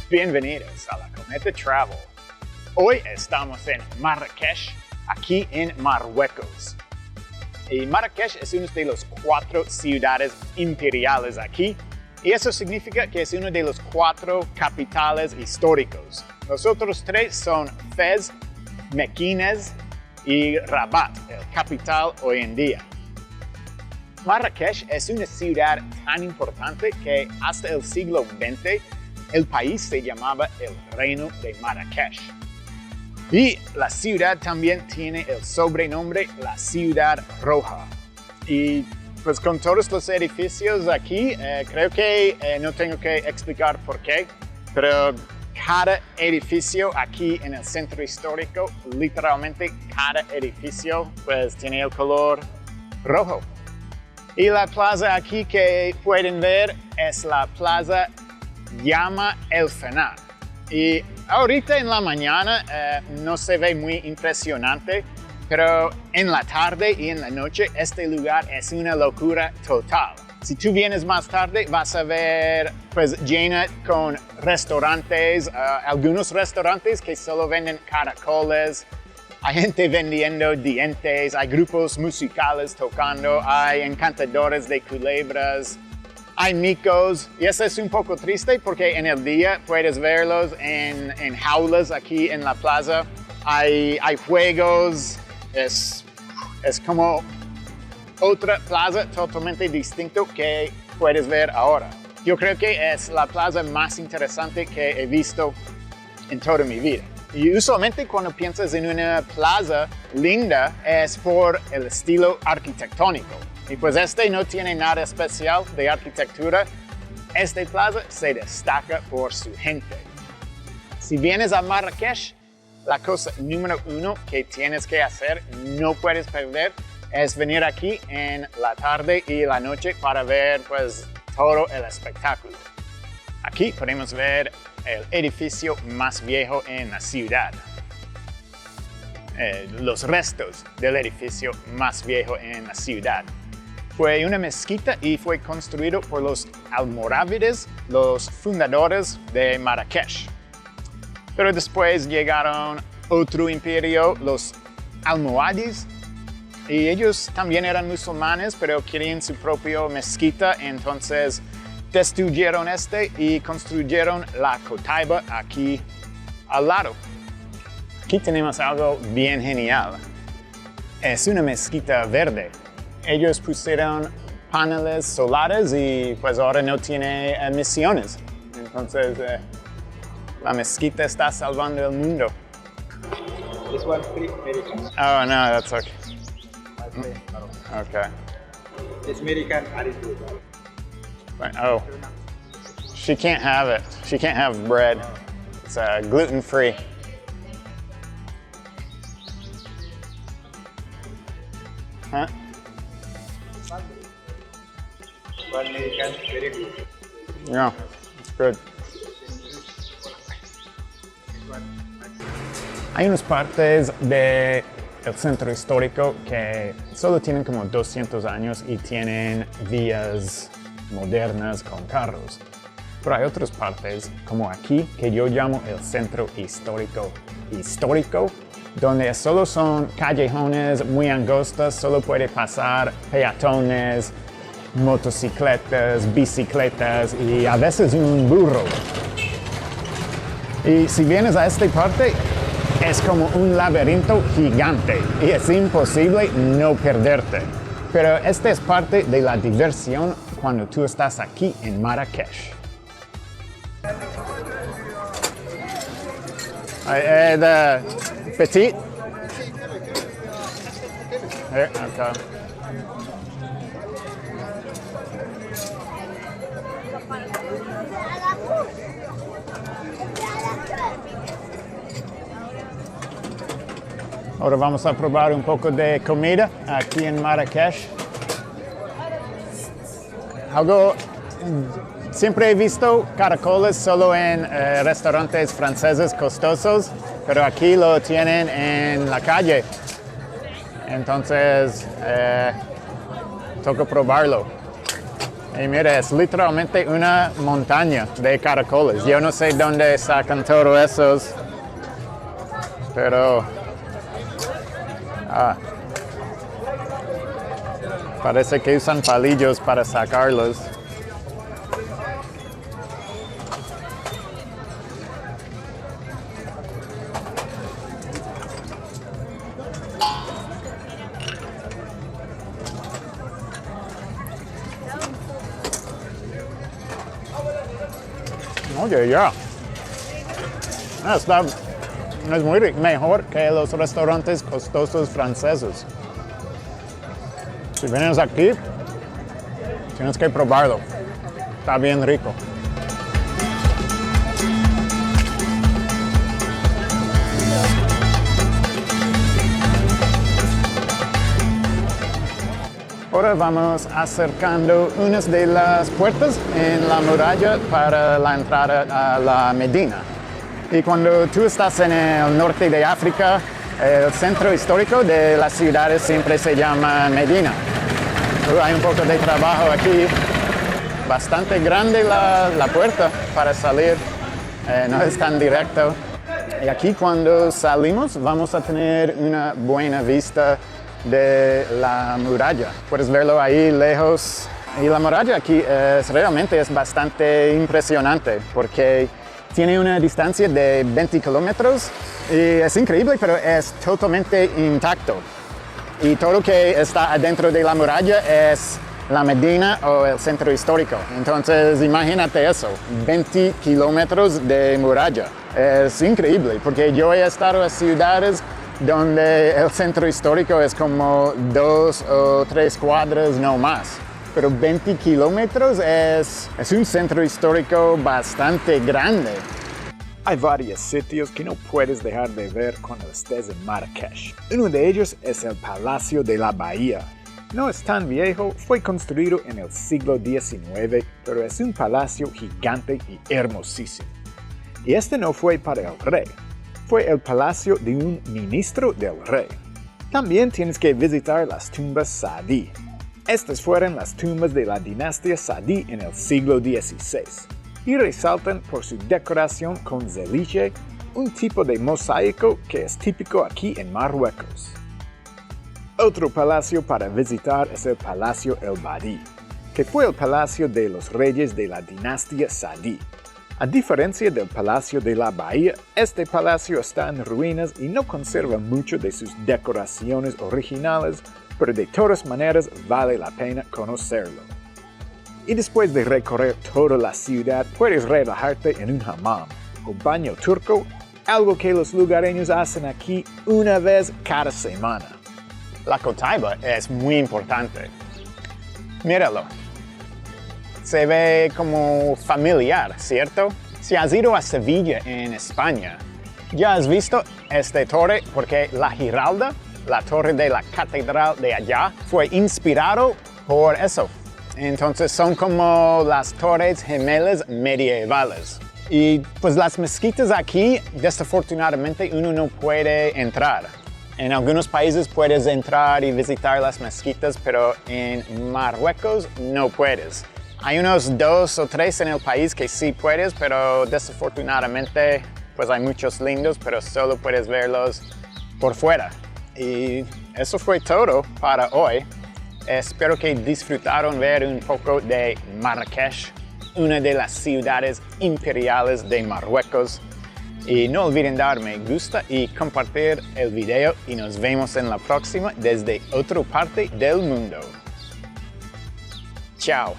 Bienvenidos a la Cometa Travel. Hoy estamos en Marrakech, aquí en Marruecos. Y Marrakech es una de las 4 ciudades imperiales aquí, y eso significa que es uno de los 4 capitales históricos. Los otros 3 son Fez, Mequinez y Rabat, el capital hoy en día. Marrakech es una ciudad tan importante que hasta el siglo XX el país se llamaba el Reino de Marrakech. Y la ciudad también tiene el sobrenombre la Ciudad Roja. Y pues con todos los edificios aquí, creo que no tengo que explicar por qué, pero cada edificio aquí en el centro histórico, literalmente cada edificio pues tiene el color rojo. Y la plaza aquí que pueden ver es la plaza Llama el Fena. Y ahorita en la mañana no se ve muy impresionante, pero en la tarde y en la noche este lugar es una locura total. Si tú vienes más tarde vas a ver pues llena con restaurantes, algunos restaurantes que solo venden caracoles, hay gente vendiendo dientes, hay grupos musicales tocando, hay encantadores de culebras, hay micos, y eso es un poco triste porque en el día puedes verlos en jaulas aquí en la plaza. Hay juegos, es como otra plaza totalmente distinta que puedes ver ahora. Yo creo que es la plaza más interesante que he visto en toda mi vida. Y usualmente cuando piensas en una plaza linda es por el estilo arquitectónico. Y pues este no tiene nada especial de arquitectura. Esta plaza se destaca por su gente. Si vienes a Marrakech, la cosa número 1 que tienes que hacer, no puedes perder, es venir aquí en la tarde y la noche para ver pues todo el espectáculo. Aquí podemos ver el edificio más viejo en la ciudad. Los restos del edificio más viejo en la ciudad. Fue una mezquita y fue construido por los almorávides, los fundadores de Marrakech. Pero después llegaron otro imperio, los almohades, y ellos también eran musulmanes, pero querían su propia mezquita, entonces destruyeron y construyeron la Cotaiba aquí al lado. Aquí tenemos algo bien genial. Es una mezquita verde. Ellos pusieron paneles solares y pues ahora no tiene emisiones. Entonces la mezquita está salvando el mundo. This one free American. Oh no, that's okay. Okay. This American attitude. Oh, she can't have it. She can't have bread. It's gluten-free. Huh? One American, very good. Yeah, it's good. Hay unas partes del centro histórico que solo tienen como 200 años y tienen vías modernas con carros. Pero hay otras partes, como aquí, que yo llamo el centro histórico, donde solo son callejones muy angostas, solo puede pasar peatones, motocicletas, bicicletas y a veces un burro. Y si vienes a esta parte, es como un laberinto gigante y es imposible no perderte. Pero esta es parte de la diversión cuando tú estás aquí en Marrakech. The petit? Here, okay. Ahora vamos a probar un poco de comida aquí en Marrakech. Siempre he visto caracoles solo en restaurantes franceses costosos, pero aquí lo tienen en la calle. Entonces, toca probarlo. Y mira, es literalmente una montaña de caracoles. Yo no sé dónde sacan todos esos, pero parece que usan palillos para sacarlos. Oye, ya. Es muy mejor que los restaurantes costosos franceses. Si vienes aquí, tienes que probarlo. Está bien rico. Ahora vamos acercando unas de las puertas en la muralla para la entrada a la Medina. Y cuando tú estás en el norte de África, el centro histórico de las ciudades siempre se llama Medina. Hay un poco de trabajo aquí, bastante grande la puerta para salir, no es tan directo. Y aquí cuando salimos vamos a tener una buena vista de la muralla. Puedes verlo ahí lejos. Y la muralla aquí realmente es bastante impresionante porque tiene una distancia de 20 kilómetros y es increíble, pero es totalmente intacto. Y todo lo que está adentro de la muralla es la Medina o el centro histórico. Entonces imagínate eso, 20 kilómetros de muralla. Es increíble porque yo he estado en ciudades donde el centro histórico es como 2 o 3 cuadras, no más. Pero 20 kilómetros es un centro histórico bastante grande. Hay varios sitios que no puedes dejar de ver cuando estés en Marrakech. Uno de ellos es el Palacio de la Bahía. No es tan viejo, fue construido en el siglo XIX, pero es un palacio gigante y hermosísimo. Y este no fue para el rey. Fue el palacio de un ministro del rey. También tienes que visitar las tumbas Saadi. Estas fueron las tumbas de la dinastía Saadi en el siglo XVI y resaltan por su decoración con zeliche, un tipo de mosaico que es típico aquí en Marruecos. Otro palacio para visitar es el Palacio El Badi, que fue el palacio de los reyes de la dinastía Saadi. A diferencia del Palacio de la Bahía, este palacio está en ruinas y no conserva mucho de sus decoraciones originales, pero de todas maneras vale la pena conocerlo. Y después de recorrer toda la ciudad, puedes relajarte en un hammam, o baño turco, algo que los lugareños hacen aquí una vez cada semana. La cotaiba es muy importante. Míralo. Se ve como familiar, ¿cierto? Si has ido a Sevilla en España, ya has visto esta torre porque la Giralda, la torre de la catedral de allá, fue inspirado por eso. Entonces son como las torres gemelas medievales. Y pues las mezquitas aquí, desafortunadamente, uno no puede entrar. En algunos países puedes entrar y visitar las mezquitas, pero en Marruecos no puedes. Hay unos 2 o 3 en el país que sí puedes, pero desafortunadamente pues hay muchos lindos, pero solo puedes verlos por fuera. Y eso fue todo para hoy. Espero que disfrutaron ver un poco de Marrakech, una de las ciudades imperiales de Marruecos. Y no olviden dar me gusta y compartir el video y nos vemos en la próxima desde otra parte del mundo. Chao.